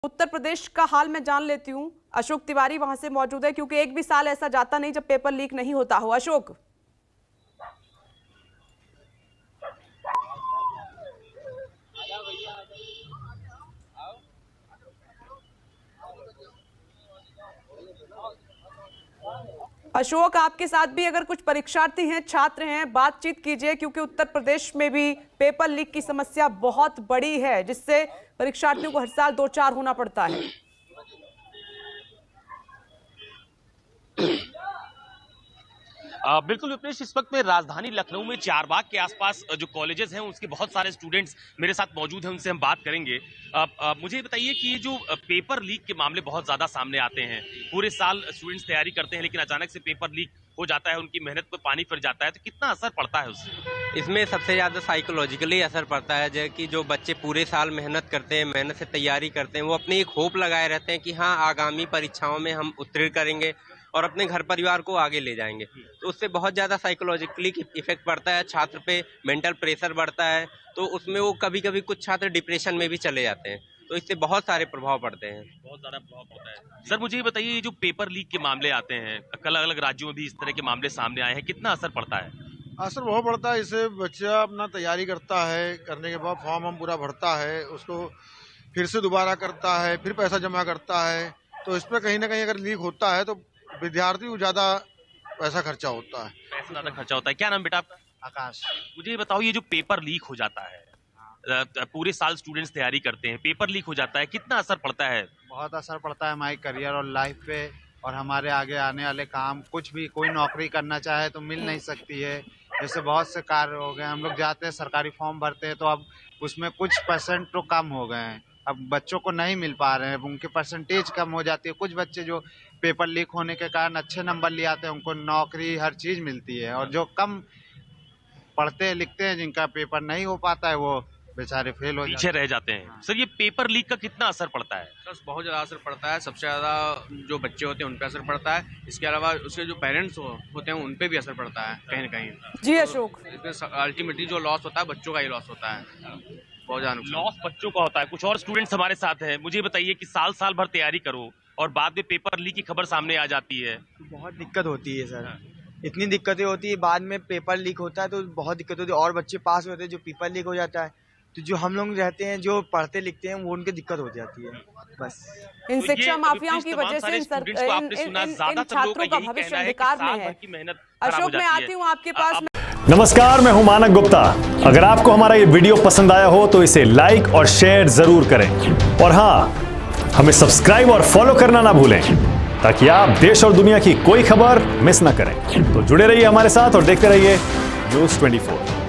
उत्तर प्रदेश का हाल मैं जान लेती हूँ। अशोक तिवारी वहां से मौजूद है, क्योंकि एक भी साल ऐसा जाता नहीं जब पेपर लीक नहीं होता हो। अशोक, अशोक आपके साथ भी अगर कुछ परीक्षार्थी हैं, छात्र हैं, बातचीत कीजिए, क्योंकि उत्तर प्रदेश में भी पेपर लीक की समस्या बहुत बड़ी है, जिससे परीक्षार्थियों को हर साल दो चार होना पड़ता है। बिल्कुल विपनेश, इस वक्त मैं राजधानी लखनऊ में चारबाग के आसपास जो कॉलेजेस हैं उसके बहुत सारे स्टूडेंट्स मेरे साथ मौजूद हैं, उनसे हम बात करेंगे। मुझे बताइए कि ये जो पेपर लीक के मामले बहुत ज्यादा सामने आते हैं, पूरे साल स्टूडेंट्स तैयारी करते हैं लेकिन अचानक से पेपर लीक हो जाता है, उनकी मेहनत पर पानी फिर जाता है, तो कितना असर पड़ता है उससे? इसमें सबसे ज़्यादा साइकोलॉजिकली असर पड़ता है, जो कि जो बच्चे पूरे साल मेहनत करते हैं, मेहनत से तैयारी करते हैं, वो अपनी एक होप लगाए रहते हैं कि हाँ आगामी परीक्षाओं में हम उत्तीर्ण करेंगे और अपने घर परिवार को आगे ले जाएंगे। तो उससे बहुत ज़्यादा साइकोलॉजिकली इफेक्ट पड़ता है, छात्र पे मेंटल प्रेशर बढ़ता है, तो उसमें वो कभी कभी कुछ छात्र डिप्रेशन में भी चले जाते हैं, तो इससे बहुत सारे प्रभाव पड़ते हैं। बहुत ज्यादा प्रभाव होता है। सर मुझे ये बताइए, ये जो पेपर लीक के मामले आते हैं, अलग अलग राज्यों में भी इस तरह के मामले सामने आए हैं, कितना असर पड़ता है? असर बहुत पड़ता है। इससे बच्चा अपना तैयारी करता है, करने के बाद फॉर्म हम पूरा भरता है, उसको फिर से दोबारा करता है, फिर पैसा जमा करता है, तो इस पर कहीं ना कहीं अगर लीक होता है तो विद्यार्थी को ज्यादा पैसा खर्चा होता है। पैसा ज्यादा खर्चा होता है। क्या नाम बेटा आपका? आकाश। मुझे ये बताओ, ये जो पेपर लीक हो जाता है, पूरे साल स्टूडेंट्स तैयारी करते हैं, पेपर लीक हो जाता है, कितना असर पड़ता है? बहुत असर पड़ता है हमारे करियर और लाइफ पे, और हमारे आगे आने वाले काम, कुछ भी कोई नौकरी करना चाहे तो मिल नहीं सकती है। जैसे बहुत से कार्य हो गए, हम लोग जाते हैं सरकारी फॉर्म भरते हैं तो अब उसमें कुछ परसेंट तो कम हो गए हैं, अब बच्चों को नहीं मिल पा रहे हैं, उनके परसेंटेज कम हो जाती है। कुछ बच्चे जो पेपर लीक होने के कारण अच्छे नंबर ले आते हैं, उनको नौकरी हर चीज़ मिलती है, और जो कम पढ़ते हैं लिखते हैं, जिनका पेपर नहीं हो पाता है, वो बेचारे फेल हो पीछे रह जाते हैं। सर ये पेपर लीक का कितना असर पड़ता है? सर बहुत ज़्यादा असर पड़ता है। सबसे ज़्यादा जो बच्चे होते हैं उन पे असर पड़ता है, इसके अलावा उसके जो पेरेंट्स होते हैं उन पे भी असर पड़ता है कहीं ना कहीं। जी अशोक, इसमें अल्टीमेटली जो लॉस होता है बच्चों का ही लॉस होता है, बहुत ज़्यादा लॉस बच्चों का होता है। कुछ और स्टूडेंट्स हमारे साथ हैं, मुझे बताइए कि साल साल भर तैयारी करो और बाद में पेपर लीक की खबर सामने आ जाती है, बहुत दिक्कत होती है सर। इतनी दिक्कतें होती है, बाद में पेपर लीक होता है तो बहुत दिक्कत होती है, और बच्चे पास होते हैं, जो पेपर लीक हो जाता है तो जो हम लोग रहते हैं जो पढ़ते लिखते हैं वो उनके दिक्कत हो जाती है। बस इन शिक्षा माफियाओं की वजह से इन छात्रों का भविष्य अंधकार में है। अशोक, मैं आती हूँ आपके पास। नमस्कार, मैं हूं मानक गुप्ता। अगर आपको हमारा ये वीडियो पसंद आया हो तो इसे लाइक और शेयर जरूर करें, और हाँ, हमें सब्सक्राइब और फॉलो करना ना भूलें, ताकि आप देश और दुनिया की कोई खबर मिस ना करें। तो जुड़े रहिए हमारे साथ और देखते रहिए न्यूज़ 24।